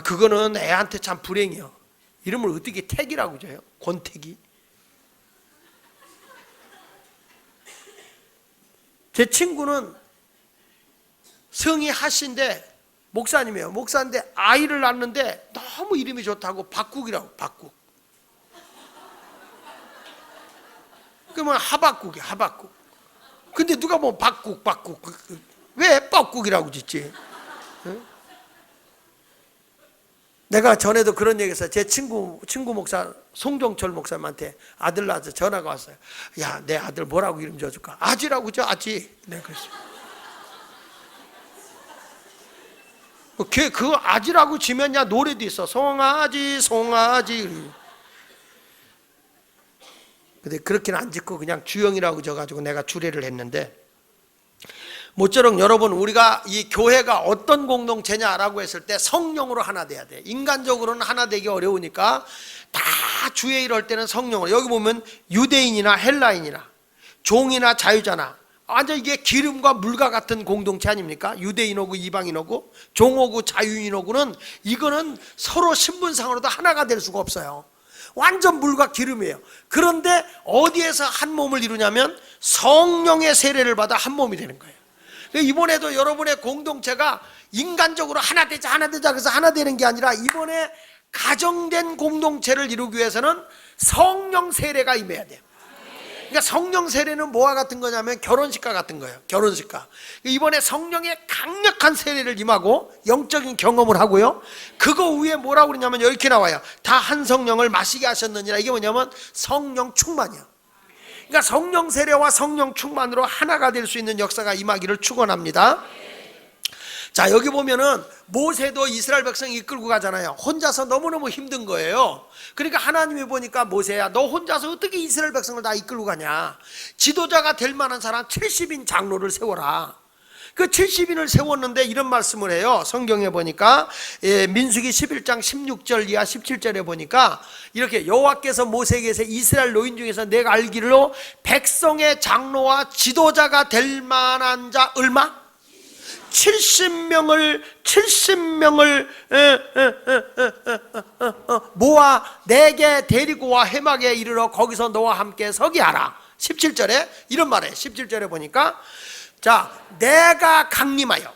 그거는 애한테 참 불행해요. 이름을 어떻게 태기라고 줘요? 권태기. 제 친구는 성이 하신데 목사님이에요. 목사인데 아이를 낳는데 너무 이름이 좋다고 박국이라고. 박국. 그러면 하박국이야. 하박국. 근데 누가 보면 박국. 왜 뻐국이라고 짓지? 응? 내가 전에도 그런 얘기했어요. 제 친구 목사 송정철 목사님한테 아들 낳아서 전화가 왔어요. 야, 내 아들 뭐라고 이름 지어줄까? 아지라고 줘. 아지. 네, 그랬어요. 그 아지라고 지면 야 노래도 있어. 송아지 송아지. 근데 그렇게는 안 짓고 그냥 주영이라고 져가지고 내가 주례를 했는데, 모쪼록 여러분, 우리가 이 교회가 어떤 공동체냐라고 했을 때 성령으로 하나 돼야 돼. 인간적으로는 하나 되기 어려우니까 다 주의 일 할 때는 성령으로. 여기 보면 유대인이나 헬라인이나 종이나 자유자나 완전 이게 기름과 물과 같은 공동체 아닙니까? 유대인하고 이방인하고 종하고 자유인하고는 이거는 서로 신분상으로도 하나가 될 수가 없어요. 완전 물과 기름이에요. 그런데 어디에서 한 몸을 이루냐면 성령의 세례를 받아 한 몸이 되는 거예요. 이번에도 여러분의 공동체가 인간적으로 하나 되자 그래서 하나 되는 게 아니라 이번에 가정된 공동체를 이루기 위해서는 성령 세례가 임해야 돼요. 그러니까 성령 세례는 뭐와 같은 거냐면 결혼식과 같은 거예요. 결혼식과. 이번에 성령의 강력한 세례를 임하고 영적인 경험을 하고요. 그거 위에 뭐라고 그러냐면 이렇게 나와요. 다 한 성령을 마시게 하셨느니라. 이게 뭐냐면 성령 충만이야. 그러니까 성령 세례와 성령 충만으로 하나가 될 수 있는 역사가 임하기를 축원합니다. 자, 여기 보면은 모세도 이스라엘 백성 이끌고 가잖아요. 혼자서 너무너무 힘든 거예요. 그러니까 하나님이 보니까 모세야, 너 혼자서 어떻게 이스라엘 백성을 다 이끌고 가냐. 지도자가 될 만한 사람 70인 장로를 세워라. 그 70인을 세웠는데 이런 말씀을 해요. 성경에 보니까 민수기 11장 16절 이하 17절에 보니까 이렇게 여호와께서 모세에게서 이스라엘 노인 중에서 내가 알기로 백성의 장로와 지도자가 될 만한 자 얼마? 70명을 모아 내게 데리고 와 해막에 이르러 거기서 너와 함께 서게 하라. 17절에 이런 말이에요. 17절에 보니까 자, 내가 강림하여,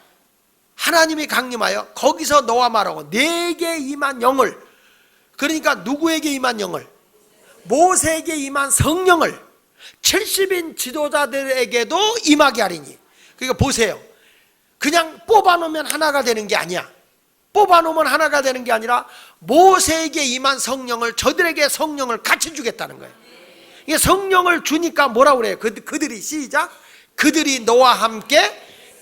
하나님이 강림하여 거기서 너와 말하고 내게 임한 영을, 그러니까 누구에게 임한 영을? 모세에게 임한 성령을 70인 지도자들에게도 임하게 하리니. 그러니까 보세요. 그냥 뽑아놓으면 하나가 되는 게 아니야. 뽑아놓으면 하나가 되는 게 아니라 모세에게 임한 성령을, 저들에게 성령을 같이 주겠다는 거예요. 이게 성령을 주니까 뭐라고 그래요? 그들이 시작. 그들이 너와 함께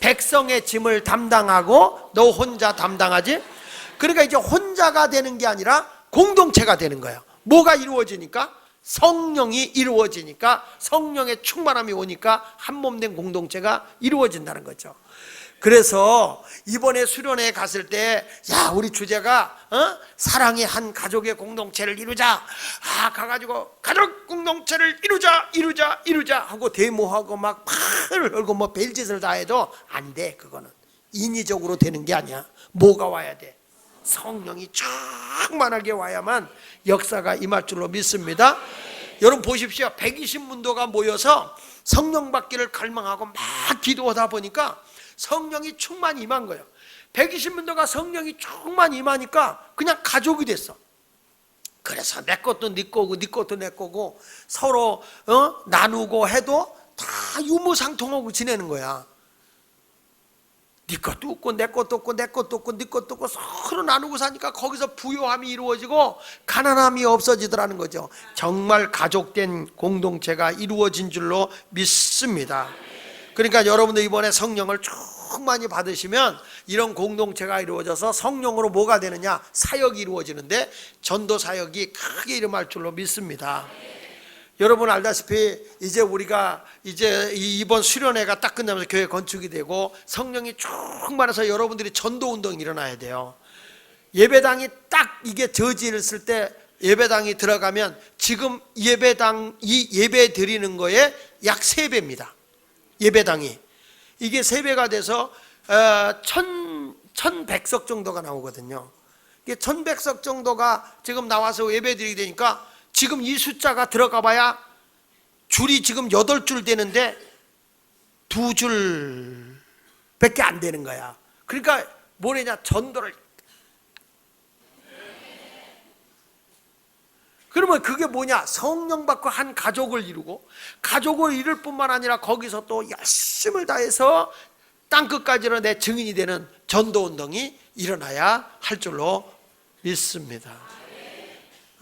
백성의 짐을 담당하고 너 혼자 담당하지? 그러니까 이제 혼자가 되는 게 아니라 공동체가 되는 거예요. 뭐가 이루어지니까? 성령이 이루어지니까, 성령의 충만함이 오니까 한 몸 된 공동체가 이루어진다는 거죠. 그래서 이번에 수련회 갔을 때, 야, 우리 주제가 사랑의 한 가족의 공동체를 이루자. 가가지고 가족 공동체를 이루자 하고 데모하고 막 팔을 걸고 뭐 별짓을 다 해도 안 돼. 그거는 인위적으로 되는 게 아니야. 뭐가 와야 돼? 성령이 충만하게 와야만 역사가 임할 줄로 믿습니다. 여러분 보십시오. 120문도가 모여서 성령 받기를 갈망하고 막 기도하다 보니까 성령이 충만히 임한 거예요. 120문도가 성령이 충만히 임하니까 그냥 가족이 됐어. 그래서 내 것도 네 거고 네 것도 내 거고 서로 나누고 해도 다 유무상통하고 지내는 거야. 네 것도 없고 내 것도 없고 내 것도 없고 네 것도 없고 서로 나누고 사니까 거기서 부요함이 이루어지고 가난함이 없어지더라는 거죠. 정말 가족된 공동체가 이루어진 줄로 믿습니다. 그러니까 여러분들 이번에 성령을 충만히 받으시면 이런 공동체가 이루어져서 성령으로 뭐가 되느냐? 사역이 이루어지는데 전도 사역이 크게 일어날 줄로 믿습니다. 여러분 알다시피 이제 우리가 이번 수련회가 딱 끝나면서 교회 건축이 되고 성령이 충만해서 여러분들이 전도 운동이 일어나야 돼요. 예배당이 딱 이게 저지했을 때 예배당이 들어가면 지금 이 예배 드리는 거에 약 3배입니다. 예배당이 이게 3배가 돼서 1100석 정도가 나오거든요. 이게 1100석 정도가 지금 나와서 예배 드리게 되니까 지금 이 숫자가 들어가 봐야 줄이 지금 8줄 되는데 2줄밖에 안 되는 거야. 그러니까 뭐냐냐, 전도를. 그러면 그게 뭐냐? 성령 받고 한 가족을 이루고 가족을 이룰 뿐만 아니라 거기서 또 열심을 다해서 땅끝까지로 내 증인이 되는 전도운동이 일어나야 할 줄로 믿습니다.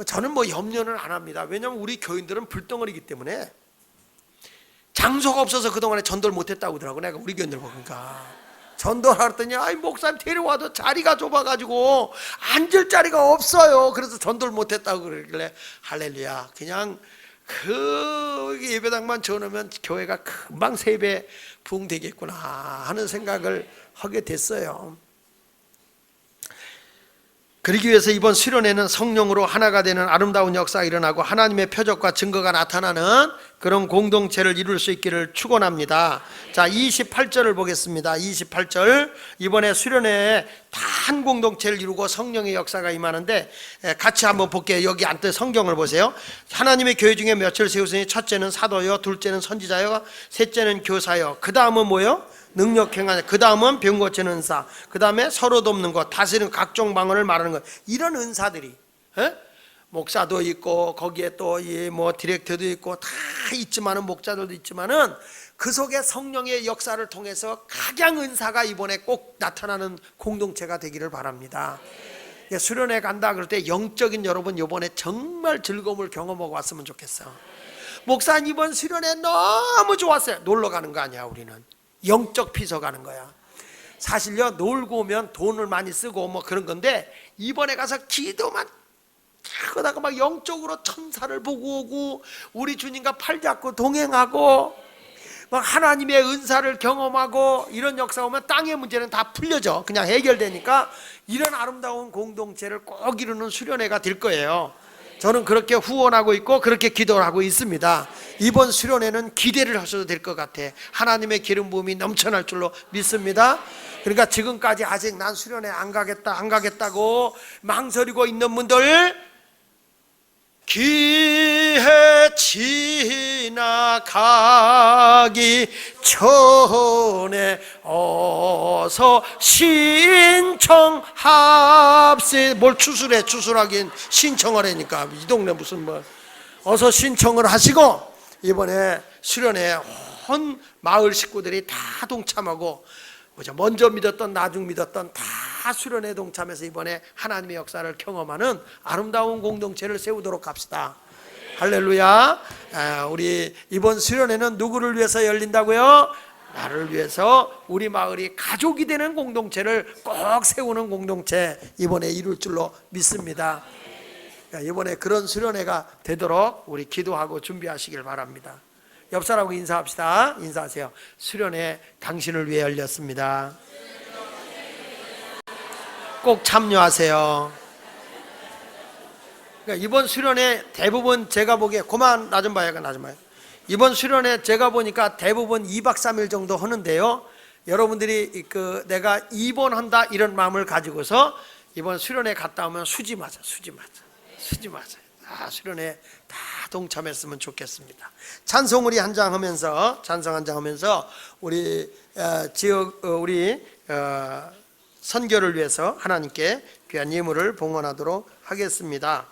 저는 뭐 염려는 안 합니다. 왜냐하면 우리 교인들은 불덩어리이기 때문에 장소가 없어서 그동안에 전도를 못했다고 하더라고. 내가 우리 교인들 보니까 전도를 하랬더니 목사님 데려와도 자리가 좁아가지고 앉을 자리가 없어요. 그래서 전도를 못했다고 그러길래 할렐루야, 그냥 그 예배당만 지어놓으면 교회가 금방 3배 부흥되겠구나 하는 생각을 하게 됐어요. 그러기 위해서 이번 수련회는 성령으로 하나가 되는 아름다운 역사가 일어나고 하나님의 표적과 증거가 나타나는 그런 공동체를 이룰 수 있기를 축원합니다. 자, 28절을 보겠습니다. 28절, 이번에 수련회에 다 한 공동체를 이루고 성령의 역사가 임하는데 같이 한번 볼게요. 여기 안뜰 성경을 보세요. 하나님의 교회 중에 몇을 세우시니 첫째는 사도요, 둘째는 선지자요, 셋째는 교사요, 그 다음은 뭐요? 능력 행하냐, 그 다음은 병 고치는 은사, 그 다음에 서로 돕는 것, 다스리는 각종 방언을 말하는 것, 이런 은사들이 목사도 있고 거기에 또 뭐 디렉터도 있고 다 있지만은, 목자들도 있지만은 그 속에 성령의 역사를 통해서 각양 은사가 이번에 꼭 나타나는 공동체가 되기를 바랍니다. 수련회 간다 그럴 때 영적인 여러분 이번에 정말 즐거움을 경험하고 왔으면 좋겠어. 목사님 이번 수련회 너무 좋았어요. 놀러 가는 거 아니야. 우리는 영적 피서 가는 거야. 사실요, 놀고 오면 돈을 많이 쓰고 뭐 그런 건데 이번에 가서 기도만 하다가 막 영적으로 천사를 보고 오고 우리 주님과 팔 잡고 동행하고 막 하나님의 은사를 경험하고 이런 역사 오면 땅의 문제는 다 풀려져. 그냥 해결되니까 이런 아름다운 공동체를 꼭 이루는 수련회가 될 거예요. 저는 그렇게 후원하고 있고 그렇게 기도를 하고 있습니다. 이번 수련회는 기대를 하셔도 될 것 같아. 하나님의 기름 부음이 넘쳐날 줄로 믿습니다. 그러니까 지금까지 아직 난 수련회 안 가겠다고 망설이고 있는 분들, 기회 지나가기 전에 어서 신청합세. 뭘 추술하긴 신청을 하니까 이 동네 무슨 뭐. 어서 신청을 하시고 이번에 수련회 온 마을 식구들이 다 동참하고 먼저 믿었던 나중 믿었던 다 수련회 동참해서 이번에 하나님의 역사를 경험하는 아름다운 공동체를 세우도록 합시다. 할렐루야. 우리 이번 수련회는 누구를 위해서 열린다고요? 나를 위해서 우리 마을이 가족이 되는 공동체를 꼭 세우는 공동체 이번에 이룰 줄로 믿습니다. 이번에 그런 수련회가 되도록 우리 기도하고 준비하시길 바랍니다. 옆 사람하고 인사합시다. 인사하세요. 수련회 당신을 위해 열렸습니다. 꼭 참여하세요. 그러니까 이번 수련회 대부분 제가 보기에 그만 나 좀 봐요. 나 좀 봐요. 이번 수련회 제가 보니까 대부분 2박 3일 정도 하는데요. 여러분들이 내가 입원한다 이런 마음을 가지고서 이번 수련회 갔다 오면 수지 맞아. 수련회 다 동참했으면 좋겠습니다. 찬송 우리 한 장 하면서 우리 지역 우리 선교를 위해서 하나님께 귀한 예물을 봉헌하도록 하겠습니다.